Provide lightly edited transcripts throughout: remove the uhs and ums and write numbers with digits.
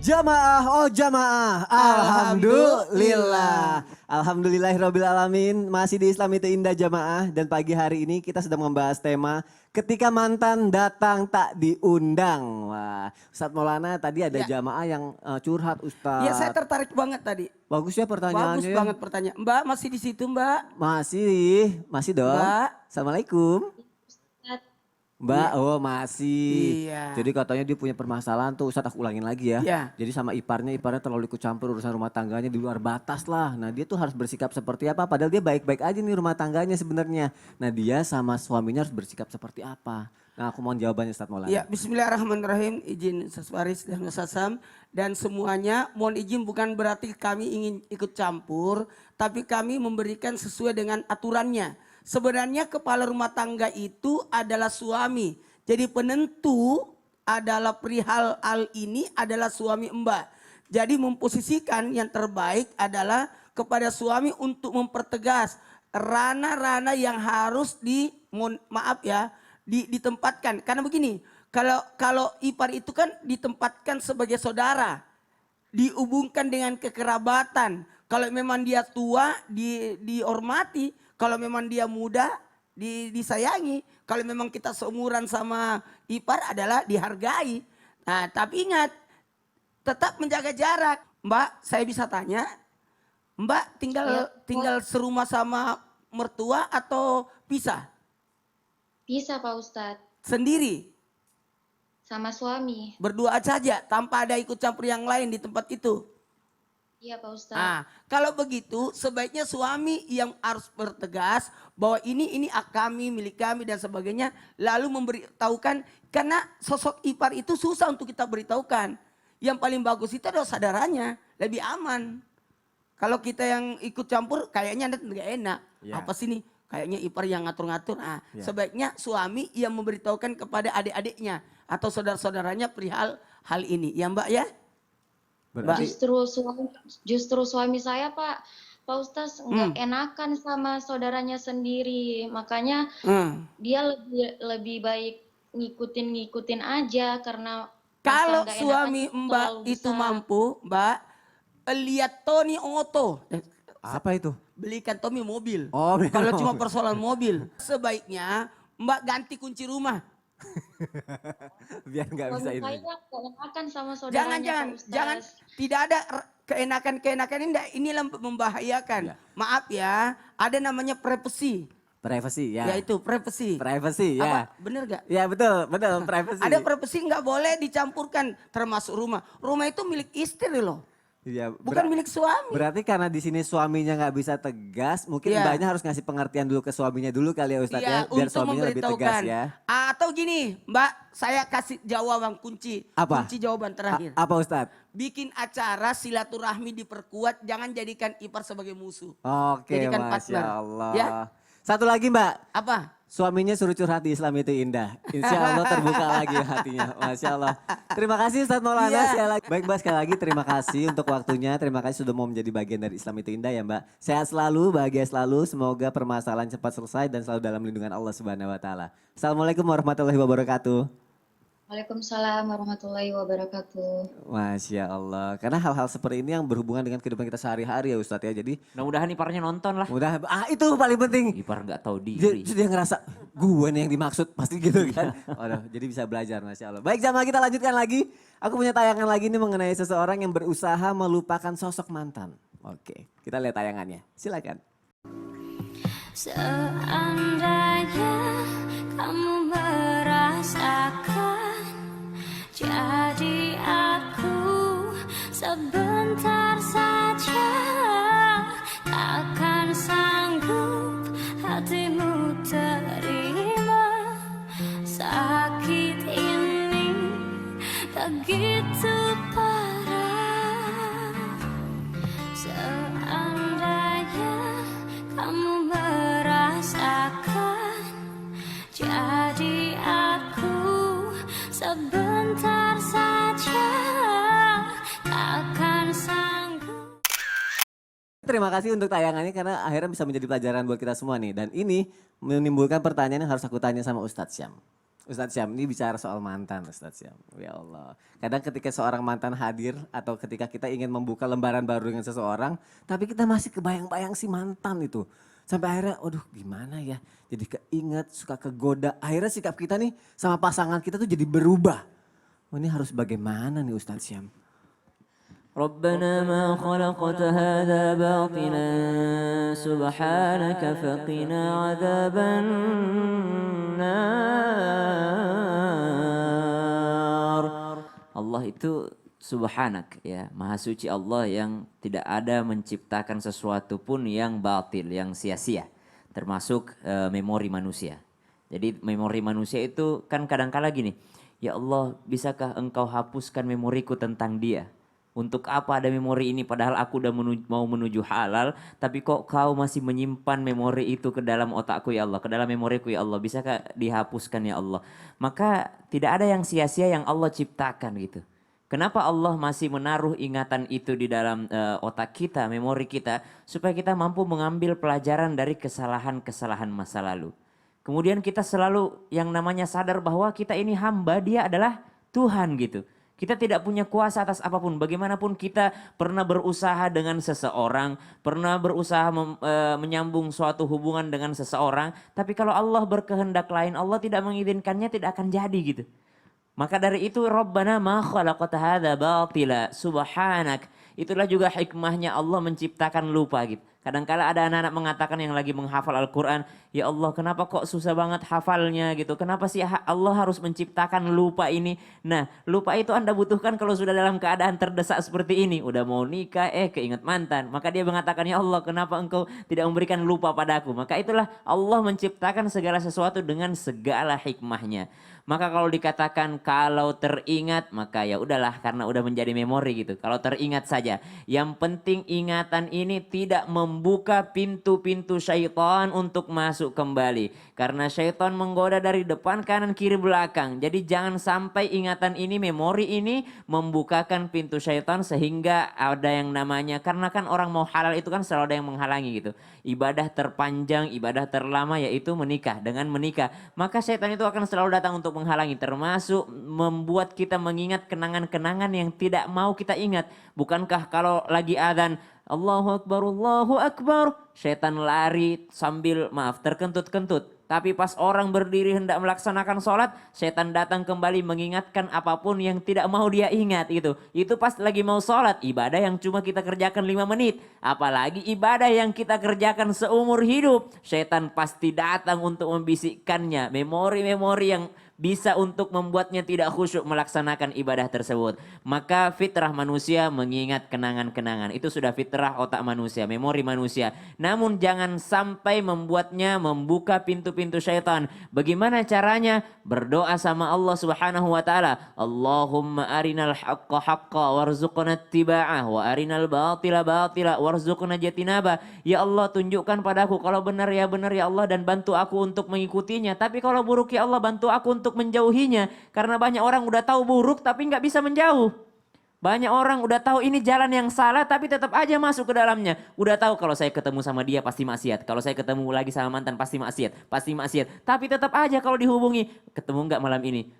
Jamaah, oh jamaah, alhamdulillah. Alhamdulillahirabbil alamin. Masih di Islam itu indah jamaah, dan pagi hari ini kita sedang membahas tema ketika mantan datang tak diundang. Wah, Ustadz Maulana tadi ada Ya. jamaah yang curhat Ustadz. Iya, saya tertarik banget tadi. Bagus ya pertanyaannya. Bagus ya. banget pertanyaan. Mbak masih di situ, Mbak? Masih dong. Mbak. Assalamualaikum. Mbak, Iya. oh masih. Iya. Jadi katanya dia punya permasalahan tuh, Ustadz aku ulangin lagi ya. Iya. Jadi sama iparnya terlalu ikut campur urusan rumah tangganya di luar batas lah. Nah dia tuh harus bersikap seperti apa, padahal dia baik-baik aja nih rumah tangganya sebenarnya. Nah dia sama suaminya harus bersikap seperti apa. Nah aku mohon jawabannya Ustadz Maulana. Ya, bismillahirrahmanirrahim. Izin Ustaz Faris dan Ustaz Sam dan semuanya, mohon izin bukan berarti kami ingin ikut campur, tapi kami memberikan sesuai dengan aturannya. Sebenarnya kepala rumah tangga itu adalah suami. Jadi penentu adalah perihal hal ini adalah suami Mbak. Jadi memposisikan yang terbaik adalah kepada suami untuk mempertegas ranah-ranah yang harus ditempatkan. Karena begini, kalau ipar itu kan ditempatkan sebagai saudara, dihubungkan dengan kekerabatan. Kalau memang dia tua dihormati, kalau memang dia muda disayangi, kalau memang kita seumuran sama ipar adalah dihargai. Nah, tapi ingat tetap menjaga jarak. Mbak, saya bisa tanya, Mbak tinggal serumah sama mertua atau pisah? Bisa Pak Ustadz, Sendiri? sama suami. Berdua saja tanpa ada ikut campur yang lain di tempat itu? Iya Pak Ustadz. Nah, kalau begitu sebaiknya suami yang harus bertegas bahwa ini kami, milik kami dan sebagainya. Lalu memberitahukan, karena sosok ipar itu susah untuk kita beritahukan. Yang paling bagus itu adalah saudaranya, lebih aman. Kalau kita yang ikut campur kayaknya nggak enak. Ya. Apa sih nih? Kayaknya ipar yang ngatur-ngatur. Nah, Ya. sebaiknya suami yang memberitahukan kepada adik-adiknya atau saudara-saudaranya perihal hal ini. Ya Mbak ya? Berarti Justru suami saya Pak Ustadz nggak enakan sama saudaranya sendiri. Makanya dia lebih baik ngikutin aja karena Kalau rasa nggak suami enakannya Mbak terlalu itu besar. mampu, Mbak, lihat Tony Oto. apa itu? Belikan Tommy mobil. Oh, belikan Kalau cuma mobil. persoalan mobil, sebaiknya Mbak ganti kunci rumah. Biar nggak bisa Suami ini. saya nggak enakan sama saudaranya Pak Ustadz. Jangan, tidak ada keenakan ini, inilah membahayakan. Ya. Maaf ya, ada namanya privasi. Privacy ya. Yaitu privasi. Privacy ya. Apa? Bener gak? Ya betul, privacy. Ada privasi nggak boleh dicampurkan termasuk rumah. Rumah itu milik istri loh. Iya, Bukan milik suami. Berarti karena di sini suaminya nggak bisa tegas, mungkin Iya. mbaknya harus ngasih pengertian dulu ke suaminya dulu kali ya Ustadz Iya, ya, biar untuk suaminya lebih tegas memberitahukan. ya. Atau gini, Mbak, saya kasih jawaban kunci. Apa? Kunci jawaban terakhir. Apa Ustadz? Bikin acara silaturahmi diperkuat, jangan jadikan ipar sebagai musuh. Oke, Jadikan Masya partner. Allah. Ya? Satu lagi Mbak, Apa? suaminya suruh curhat di Islam itu indah. Insya Allah terbuka lagi hatinya, Masya Allah. Terima kasih Ustadz Maulana. Iya. Sekali lagi. Baik Mbak, sekali lagi terima kasih untuk waktunya. Terima kasih sudah mau menjadi bagian dari Islam itu indah ya Mbak. Sehat selalu, bahagia selalu. Semoga permasalahan cepat selesai dan selalu dalam lindungan Allah Subhanahu Wa Taala. Assalamualaikum warahmatullahi wabarakatuh. Waalaikumsalam warahmatullahi wabarakatuh. Masya Allah. Karena hal-hal seperti ini yang berhubungan dengan kehidupan kita sehari-hari ya Ustadz ya. Jadi Mudah-mudahan iparnya nonton lah. itu paling penting. Ipar nggak tahu Dia, diri. dia ngerasa gue nih yang dimaksud pasti gitu kan. Waduh, jadi bisa belajar Masya Allah. Baik jamaah kita lanjutkan lagi. Aku punya tayangan lagi nih mengenai seseorang yang berusaha melupakan sosok mantan. Oke, kita lihat tayangannya. Silakan. Seandainya kamu merasakan jadi aku sebentar saja, takkan sanggup hatimu terima sakit ini begitu parah. Seandainya kamu merasakan jadi aku sebentar saja, takkan sanggup. Terima kasih untuk tayangannya karena akhirnya bisa menjadi pelajaran buat kita semua nih. Dan ini menimbulkan pertanyaan yang harus aku tanya sama Ustadz Syam. Ustadz Syam, ini bicara soal mantan Ustadz Syam. Ya Allah. Kadang ketika seorang mantan hadir atau ketika kita ingin membuka lembaran baru dengan seseorang, tapi kita masih kebayang-bayang si mantan itu. Sampai akhirnya, aduh gimana ya, jadi keinget, suka kegoda. Akhirnya sikap kita nih sama pasangan kita tuh jadi berubah. Oh, ini harus bagaimana nih Ustadz Syam? ربنا ما خلقت هذا باطلا سبحانك فقنا عذاب النار. Allah itu subhanak ya, maha suci Allah yang tidak ada menciptakan sesuatu pun yang batil, yang sia-sia. Termasuk memori manusia. Jadi memori manusia itu kan kadang-kala gini, ya Allah bisakah engkau hapuskan memoriku tentang dia? Untuk apa ada memori ini padahal aku udah mau menuju halal, tapi kok kau masih menyimpan memori itu ke dalam otakku ya Allah, ke dalam memoriku ya Allah, bisakah dihapuskan ya Allah? Maka tidak ada yang sia-sia yang Allah ciptakan gitu. Kenapa Allah masih menaruh ingatan itu di dalam otak kita, memori kita, supaya kita mampu mengambil pelajaran dari kesalahan-kesalahan masa lalu. Kemudian kita selalu yang namanya sadar bahwa kita ini hamba, dia adalah Tuhan gitu. Kita tidak punya kuasa atas apapun. Bagaimanapun kita pernah berusaha dengan seseorang, pernah berusaha menyambung suatu hubungan dengan seseorang. Tapi kalau Allah berkehendak lain, Allah tidak mengizinkannya, tidak akan jadi gitu. Maka dari itu Rabbana ma khalaqta hadza batila subhanak. Itulah juga hikmahnya Allah menciptakan lupa gitu. Kadangkala ada anak-anak mengatakan yang lagi menghafal Al-Quran, ya Allah kenapa kok susah banget hafalnya gitu. Kenapa sih Allah harus menciptakan lupa ini. Nah lupa itu Anda butuhkan kalau sudah dalam keadaan terdesak seperti ini. Udah mau nikah keinget mantan. Maka dia mengatakan ya Allah kenapa engkau tidak memberikan lupa padaku. Maka itulah Allah menciptakan segala sesuatu dengan segala hikmahnya. Maka kalau dikatakan kalau teringat maka ya udahlah karena udah menjadi memori gitu. Kalau teringat saja. Yang penting ingatan ini tidak membuka pintu-pintu syaitan untuk masuk kembali. Karena syaitan menggoda dari depan, kanan, kiri, belakang. Jadi jangan sampai ingatan ini, memori ini membukakan pintu syaitan sehingga ada yang namanya. Karena kan orang mau halal itu kan selalu ada yang menghalangi gitu. Ibadah terpanjang, ibadah terlama yaitu menikah. Dengan menikah maka syaitan itu akan selalu datang untuk menghalangi, termasuk membuat kita mengingat kenangan-kenangan yang tidak mau kita ingat. Bukankah kalau lagi adzan Allahu Akbar, syaitan lari sambil terkentut-kentut. Tapi pas orang berdiri hendak melaksanakan sholat, syaitan datang kembali mengingatkan apapun yang tidak mau dia ingat gitu. Itu pas lagi mau sholat, ibadah yang cuma kita kerjakan 5 menit. Apalagi ibadah yang kita kerjakan seumur hidup. Syaitan pasti datang untuk membisikkannya. Memori-memori yang bisa untuk membuatnya tidak khusyuk melaksanakan ibadah tersebut. Maka fitrah manusia mengingat kenangan-kenangan. Itu sudah fitrah otak manusia, memori manusia. Namun jangan sampai membuatnya membuka pintu-pintu syaitan. Bagaimana caranya? Berdoa sama Allah Subhanahu wa taala. Allahumma arinal haqqa haqqa warzuqna ittiba'ah wa arinal batila batila warzuqna jatinaba. Ya Allah, tunjukkan padaku kalau benar ya Allah dan bantu aku untuk mengikutinya. Tapi kalau buruk ya Allah, bantu aku untuk menjauhinya. Karena banyak orang udah tahu buruk tapi nggak bisa menjauh. Banyak orang udah tahu ini jalan yang salah tapi tetap aja masuk ke dalamnya. Udah tahu kalau saya ketemu sama dia pasti maksiat. Kalau saya ketemu lagi sama mantan pasti maksiat. Pasti maksiat. Tapi tetap aja kalau dihubungi, ketemu nggak malam ini?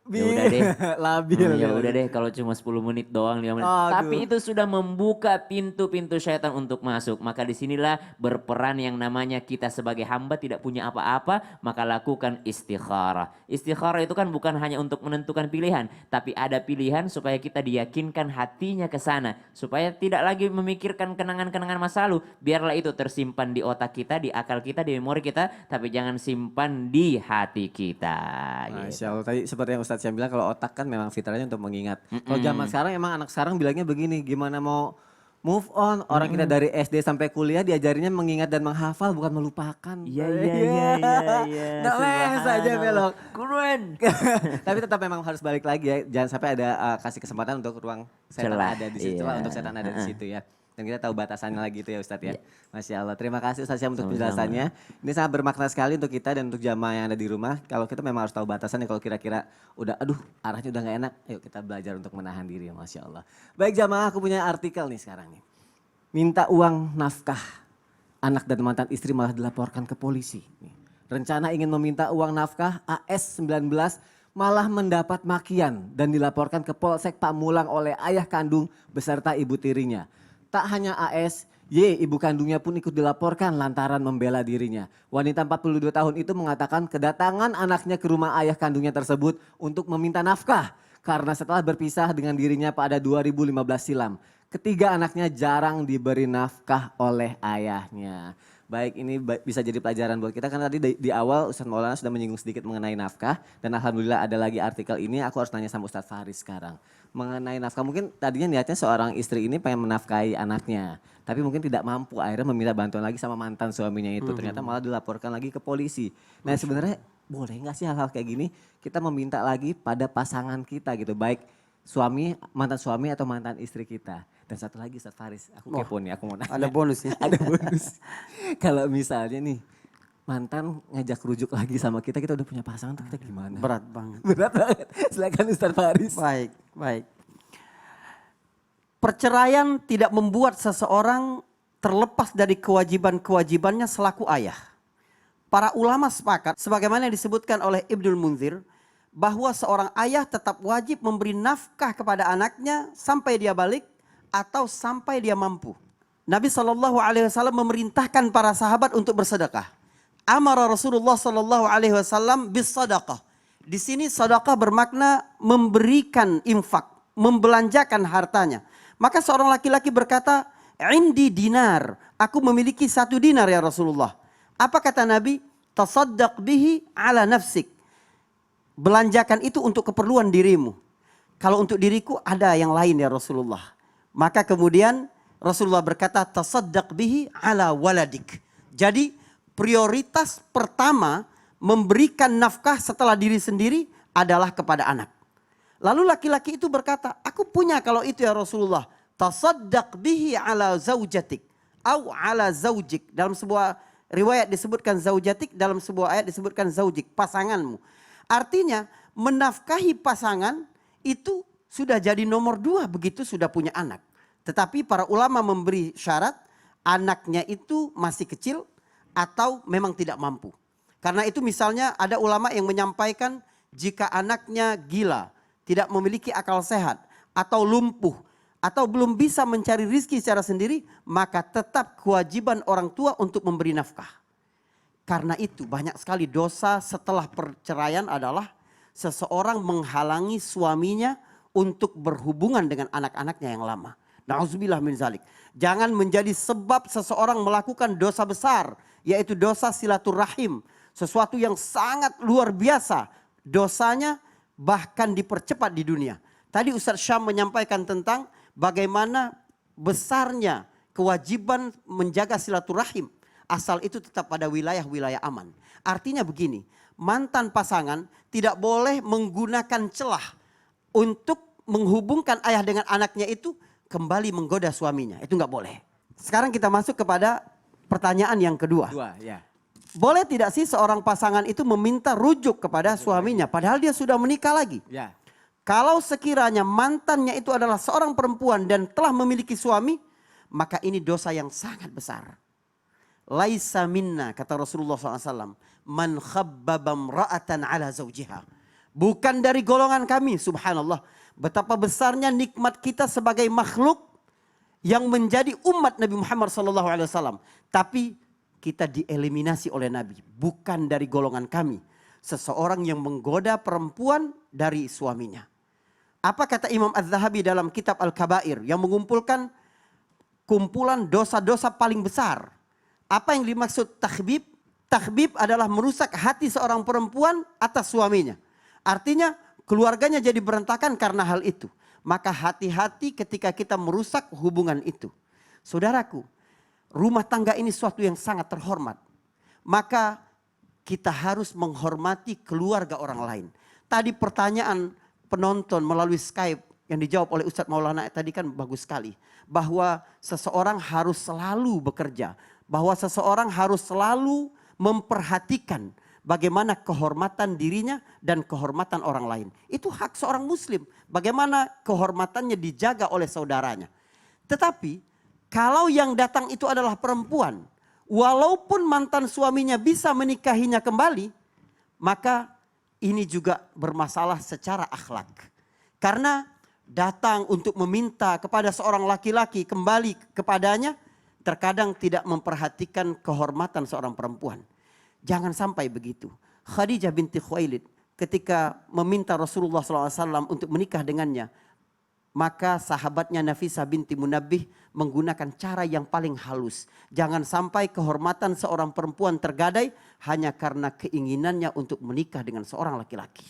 Ya udah deh. Labil. Ya udah deh kalau cuma 10 menit doang, 5 menit. Aduh. Tapi itu sudah membuka pintu-pintu syaitan untuk masuk. Maka disinilah berperan yang namanya kita sebagai hamba tidak punya apa-apa, maka lakukan istikharah. Istikharah itu kan bukan hanya untuk menentukan pilihan, tapi ada pilihan supaya kita diyakinkan hatinya ke sana, supaya tidak lagi memikirkan kenangan-kenangan masa lalu. Biarlah itu tersimpan di otak kita, di akal kita, di memori kita, tapi jangan simpan di hati kita. Masya Allah, tadi seperti yang Ustadz saya bilang kalau otak kan memang fitrahnya untuk mengingat. Kalau zaman sekarang emang anak sekarang bilangnya begini, gimana mau move on? Orang kita dari SD sampai kuliah diajarinya mengingat dan menghafal bukan melupakan. Iya. Nggak les aja belok. Keren. Tapi tetap memang harus balik lagi ya. Jangan sampai ada kasih kesempatan untuk ruang setan Celah, ada di situ, iya. celah untuk setan ada di situ ya. Dan kita tahu batasannya lagi itu ya Ustadz ya. Iya. Masya Allah. Terima kasih Ustadz Syam untuk Sama-sama. penjelasannya. Ini sangat bermakna sekali untuk kita dan untuk jamaah yang ada di rumah. Kalau kita memang harus tahu batasannya. Kalau kira-kira udah aduh arahnya udah gak enak. Ayo kita belajar untuk menahan diri. Masya Allah. Baik jamaah, aku punya artikel nih sekarang nih. Minta uang nafkah. Anak dan mantan istri malah dilaporkan ke polisi. Nih. Rencana ingin meminta uang nafkah, AS-19 malah mendapat makian dan dilaporkan ke Polsek Pamulang oleh ayah kandung beserta ibu tirinya. Tak hanya AS, Y, ibu kandungnya pun ikut dilaporkan lantaran membela dirinya. Wanita 42 tahun itu mengatakan kedatangan anaknya ke rumah ayah kandungnya tersebut untuk meminta nafkah. Karena setelah berpisah dengan dirinya pada 2015 silam, ketiga anaknya jarang diberi nafkah oleh ayahnya. Baik, ini bisa jadi pelajaran buat kita karena tadi di awal Ustadz Maulana sudah menyinggung sedikit mengenai nafkah. Dan alhamdulillah ada lagi artikel ini, aku harus tanya sama Ustadz Faris sekarang. Mengenai nafkah, mungkin tadinya niatnya seorang istri ini pengen menafkahi anaknya. Tapi mungkin tidak mampu, akhirnya meminta bantuan lagi sama mantan suaminya itu. Ternyata malah dilaporkan lagi ke polisi. Nah sebenarnya boleh nggak sih hal-hal kayak gini kita meminta lagi pada pasangan kita gitu. Baik suami, mantan suami atau mantan istri kita. Dan satu lagi Ustadz Faris, aku kepo nih, aku mau nanya. Ada bonusnya. Ada bonus. Kalau misalnya nih mantan ngajak rujuk lagi sama kita udah punya pasangan tuh kita gimana? Berat banget. Berat banget. Silakan Ustadz Faris. Baik, baik. Perceraian tidak membuat seseorang terlepas dari kewajiban-kewajibannya selaku ayah. Para ulama sepakat, sebagaimana yang disebutkan oleh Ibnul Munzir, bahwa seorang ayah tetap wajib memberi nafkah kepada anaknya sampai dia balik atau sampai dia mampu. Nabi SAW memerintahkan para sahabat untuk bersedekah. Amara Rasulullah SAW bis sadaqah. Di sini sedekah bermakna memberikan infak, membelanjakan hartanya. Maka seorang laki-laki berkata, "Indi dinar, aku memiliki 1 dinar ya Rasulullah." Apa kata Nabi? "Tasaddaq bihi ala nafsik." Belanjakan itu untuk keperluan dirimu. Kalau untuk diriku ada yang lain ya Rasulullah. Maka kemudian Rasulullah berkata, "Tasaddaq bihi ala waladik." Jadi prioritas pertama memberikan nafkah setelah diri sendiri adalah kepada anak. Lalu laki-laki itu berkata, "Aku punya kalau itu ya Rasulullah." Tasaddaq bihi ala zaujatik au ala zaujik. Dalam sebuah riwayat disebutkan zaujatik, dalam sebuah ayat disebutkan zaujik, pasanganmu. Artinya menafkahi pasangan itu sudah jadi nomor 2 begitu sudah punya anak. Tetapi para ulama memberi syarat anaknya itu masih kecil atau memang tidak mampu. Karena itu misalnya ada ulama yang menyampaikan jika anaknya gila, tidak memiliki akal sehat, atau lumpuh, atau belum bisa mencari rizki secara sendiri, maka tetap kewajiban orang tua untuk memberi nafkah. Karena itu banyak sekali dosa setelah perceraian adalah seseorang menghalangi suaminya untuk berhubungan dengan anak-anaknya yang lama. Na'udzubillah min zalik. Jangan menjadi sebab seseorang melakukan dosa besar, yaitu dosa silaturahim. Sesuatu yang sangat luar biasa. Dosanya bahkan dipercepat di dunia. Tadi Ustaz Syam menyampaikan tentang bagaimana besarnya kewajiban menjaga silaturahim. Asal itu tetap pada wilayah-wilayah aman. Artinya begini, mantan pasangan tidak boleh menggunakan celah untuk menghubungkan ayah dengan anaknya itu kembali menggoda suaminya. Itu nggak boleh. Sekarang kita masuk kepada pertanyaan yang kedua. Ya. Boleh tidak sih seorang pasangan itu meminta rujuk kepada suaminya padahal dia sudah menikah lagi? Ya. Kalau sekiranya mantannya itu adalah seorang perempuan dan telah memiliki suami, maka ini dosa yang sangat besar. Laisa minna, kata Rasulullah SAW, man khabbaba mra'atan ala zawjiha. Bukan dari golongan kami, subhanallah. Betapa besarnya nikmat kita sebagai makhluk yang menjadi umat Nabi Muhammad SAW. Tapi kita dieliminasi oleh Nabi. Bukan dari golongan kami. Seseorang yang menggoda perempuan dari suaminya. Apa kata Imam Az-Zahabi dalam kitab Al-Kabair yang mengumpulkan kumpulan dosa-dosa paling besar. Apa yang dimaksud takhbib? Takhbib adalah merusak hati seorang perempuan atas suaminya. Artinya keluarganya jadi berantakan karena hal itu. Maka hati-hati ketika kita merusak hubungan itu. Saudaraku, rumah tangga ini suatu yang sangat terhormat. Maka kita harus menghormati keluarga orang lain. Tadi pertanyaan penonton melalui Skype yang dijawab oleh Ustadz Maulana tadi kan bagus sekali. Bahwa seseorang harus selalu bekerja. Bahwa seseorang harus selalu memperhatikan bagaimana kehormatan dirinya dan kehormatan orang lain. Itu hak seorang muslim. Bagaimana kehormatannya dijaga oleh saudaranya. Tetapi kalau yang datang itu adalah perempuan. walaupun mantan suaminya bisa menikahinya kembali, maka ini juga bermasalah secara akhlak. Karena datang untuk meminta kepada seorang laki-laki kembali kepadanya, terkadang tidak memperhatikan kehormatan seorang perempuan. Jangan sampai begitu. Khadijah binti Khuwailid ketika meminta Rasulullah SAW untuk menikah dengannya, maka sahabatnya Nafisah binti Munabbih menggunakan cara yang paling halus. Jangan sampai kehormatan seorang perempuan tergadai hanya karena keinginannya untuk menikah dengan seorang laki-laki.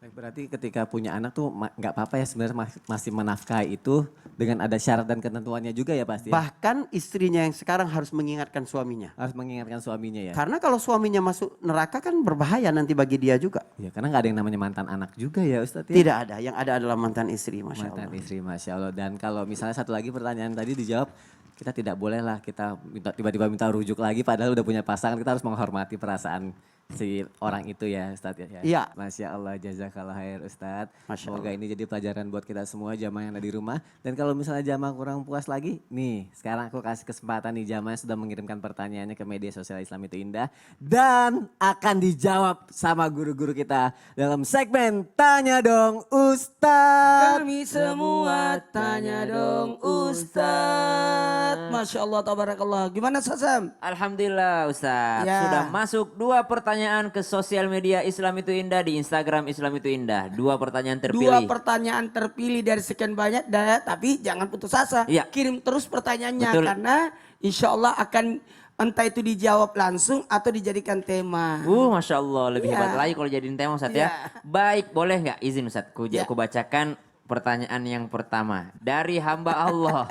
Berarti ketika punya anak tuh nggak apa-apa ya sebenarnya masih menafkahi itu dengan ada syarat dan ketentuannya juga ya pasti. Bahkan istrinya yang sekarang harus mengingatkan suaminya. Harus mengingatkan suaminya ya. Karena kalau suaminya masuk neraka kan berbahaya nanti bagi dia juga. Ya karena nggak ada yang namanya mantan anak juga ya Ustadz ya. Tidak ada, yang ada adalah mantan istri, Masya Mantan Allah. istri, Masya Allah. Dan kalau misalnya satu lagi pertanyaan tadi dijawab, kita tidak boleh lah kita tiba-tiba minta rujuk lagi padahal udah punya pasangan, kita harus menghormati perasaan si orang itu ya Ustadz ya. Iya. Masya Allah, jazakallah khair Ustadz. Masya Semoga ini jadi pelajaran buat kita semua jamaah yang ada di rumah. Dan kalau misalnya jamaah kurang puas lagi, nih sekarang aku kasih kesempatan nih jamaah yang sudah mengirimkan pertanyaannya ke media sosial Islam itu Indah. Dan akan dijawab sama guru-guru kita dalam segmen Tanya Dong Ustadz. Kami semua tanya dong Ustadz. Masya Allah, tabarakallah. Gimana Sasam? Alhamdulillah Ustaz, Ya. sudah masuk 2 pertanyaan ke sosial media Islam itu Indah di Instagram Islam itu Indah. 2 pertanyaan terpilih. 2 pertanyaan terpilih dari sekian banyak, tapi jangan putus asa. Iya. Kirim terus pertanyaannya Betul. karena insya Allah akan entah itu dijawab langsung atau dijadikan tema. Masya Allah, lebih Iya. hebat lagi kalau jadiin tema Ustaz Iya. ya. Baik, boleh nggak izin Ustaz? Iya. Aku bacakan pertanyaan yang pertama dari hamba Allah.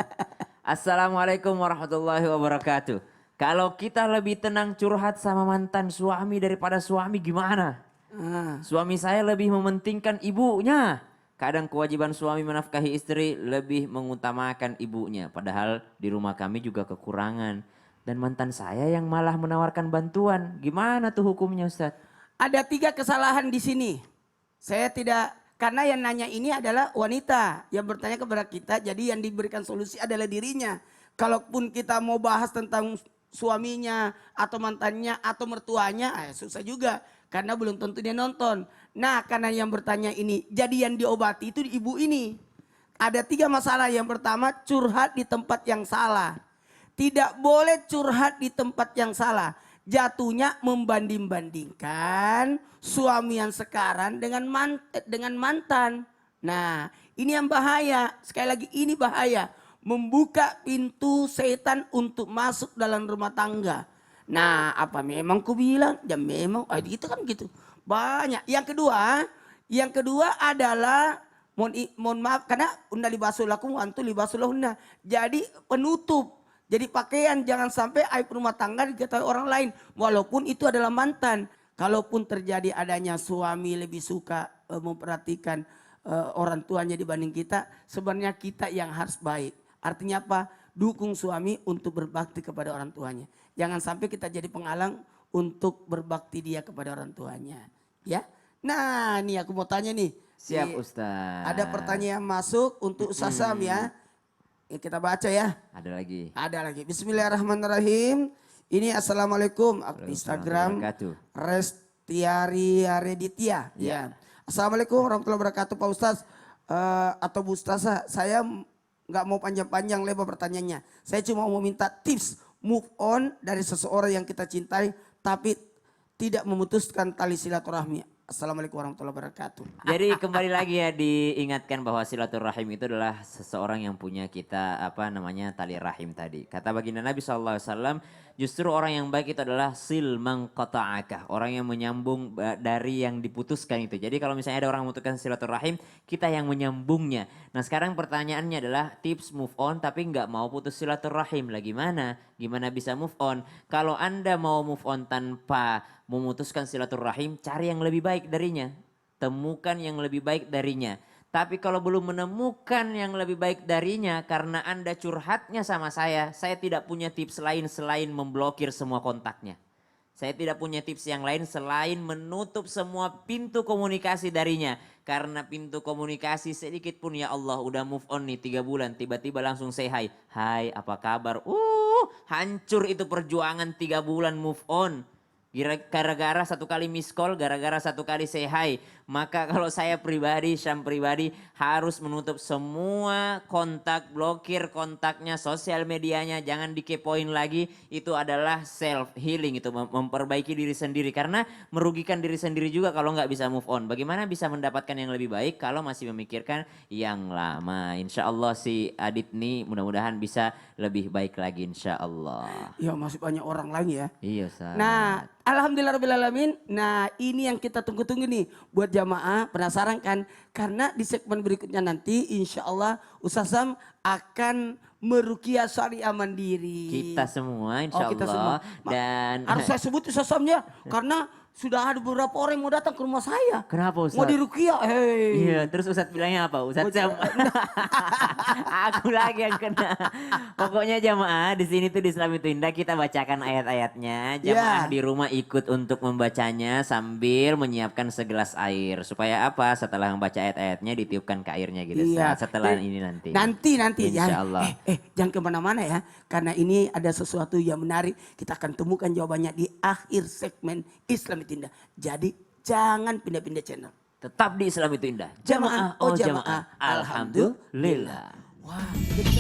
Assalamualaikum warahmatullahi wabarakatuh. Kalau kita lebih tenang curhat sama mantan suami daripada suami gimana? Ah. Suami saya lebih mementingkan ibunya. Kadang kewajiban suami menafkahi istri lebih mengutamakan ibunya. Padahal di rumah kami juga kekurangan. Dan mantan saya yang malah menawarkan bantuan. Gimana tuh hukumnya Ustaz? Ada 3 kesalahan di sini. Saya tidak, karena yang nanya ini adalah wanita yang bertanya kepada kita. Jadi yang diberikan solusi adalah dirinya. Kalaupun kita mau bahas tentang suaminya atau mantannya atau mertuanya, susah juga. Karena belum tentu dia nonton. Nah karena yang bertanya ini, jadi yang diobati itu ibu ini. Ada 3 masalah. Yang pertama, curhat di tempat yang salah. Tidak boleh curhat di tempat yang salah. Jatuhnya membanding-bandingkan suami yang sekarang dengan mantan. Nah ini yang bahaya. Sekali lagi ini bahaya. Membuka pintu setan untuk masuk dalam rumah tangga. Nah apa memang ku bilang? Ya memang, itu kan gitu. Banyak. Yang kedua adalah mohon maaf karena unda libasulakum antu libasulahunna. Jadi penutup. Jadi pakaian jangan sampai aib rumah tangga diketahui orang lain. Walaupun itu adalah mantan. Kalaupun terjadi adanya suami lebih suka memperhatikan orang tuanya dibanding kita. Sebenarnya kita yang harus baik. Artinya apa? Dukung suami untuk berbakti kepada orang tuanya. Jangan sampai kita jadi penghalang untuk berbakti dia kepada orang tuanya. Ya. Nah nih aku mau tanya nih. Siap Ustaz. Ada pertanyaan masuk untuk Sasam ya. Kita baca ya. Ada lagi. Ada lagi. Bismillahirrahmanirrahim. Ini Assalamualaikum. Instagram Wabarakatuh. Restiari Areditya. Ya. Assalamualaikum warahmatullahi wabarakatuh Pak Ustaz. Atau Bu Ustazah. Saya nggak mau panjang-panjang lebar pertanyaannya. Saya cuma mau minta tips move on dari seseorang yang kita cintai. Tapi tidak memutuskan tali silaturahmi. Assalamualaikum warahmatullahi wabarakatuh. Jadi kembali lagi ya diingatkan bahwa silaturahim itu adalah seseorang yang punya kita tali rahim tadi. Kata baginda Nabi SAW, justru orang yang baik itu adalah silman qata'akah. Orang yang menyambung dari yang diputuskan itu. Jadi kalau misalnya ada orang memutuskan silaturahim, kita yang menyambungnya. Nah sekarang pertanyaannya adalah tips move on tapi nggak mau putus silaturahim. Lah gimana? Gimana bisa move on? Kalau Anda mau move on tanpa memutuskan silaturahim, cari yang lebih baik darinya. Temukan yang lebih baik darinya. Tapi kalau belum menemukan yang lebih baik darinya karena Anda curhatnya sama saya tidak punya tips lain selain memblokir semua kontaknya. Saya tidak punya tips yang lain selain menutup semua pintu komunikasi darinya. Karena pintu komunikasi sedikit pun ya Allah udah move on nih 3 bulan. Tiba-tiba langsung say hi. Hai apa kabar? Hancur itu perjuangan 3 bulan move on. Gara-gara 1 kali miss call, gara-gara 1 kali say hi. Maka kalau saya pribadi, Syam pribadi harus menutup semua kontak, blokir kontaknya, sosial medianya. Jangan dikepoin lagi, itu adalah self healing, itu memperbaiki diri sendiri. Karena merugikan diri sendiri juga kalau nggak bisa move on. Bagaimana bisa mendapatkan yang lebih baik kalau masih memikirkan yang lama. Insya Allah si Adit nih mudah-mudahan bisa lebih baik lagi insya Allah. Ya masih banyak orang lagi ya. Iya Ustaz. Nah, alhamdulillahirobbilalamin. Nah, ini yang kita tunggu-tunggu nih buat jamaah, penasaran kan? Karena di segmen berikutnya nanti insya Allah Ustaz Sam akan meruqyah syariah mandiri. Kita semua insya kita Allah. semua. Dan Harus saya sebut Ustaz Samnya karena sudah ada beberapa orang yang mau datang ke rumah saya. Kenapa Ustaz? Mau diruqyah. Iya, terus Ustadz bilangnya apa? Ustadz Sam. Aku lagi yang kena. Pokoknya jamaah di sini tuh di Islam itu Indah kita bacakan ayat-ayatnya. Jamaah Ya. di rumah ikut untuk membacanya sambil menyiapkan segelas air. Supaya apa? Setelah membaca ayat-ayatnya ditiupkan ke airnya gitu. Iya. Setelah ini nanti. Nanti Insya ya. Allah. Jangan kemana-mana ya. Karena ini ada sesuatu yang menarik. Kita akan temukan jawabannya di akhir segmen Islam itu Indah. Jadi jangan pindah-pindah channel. Tetap di Islam itu Indah. Jamaah, Oh oh jamaah. jamaah. Alhamdulillah. Wah, jadi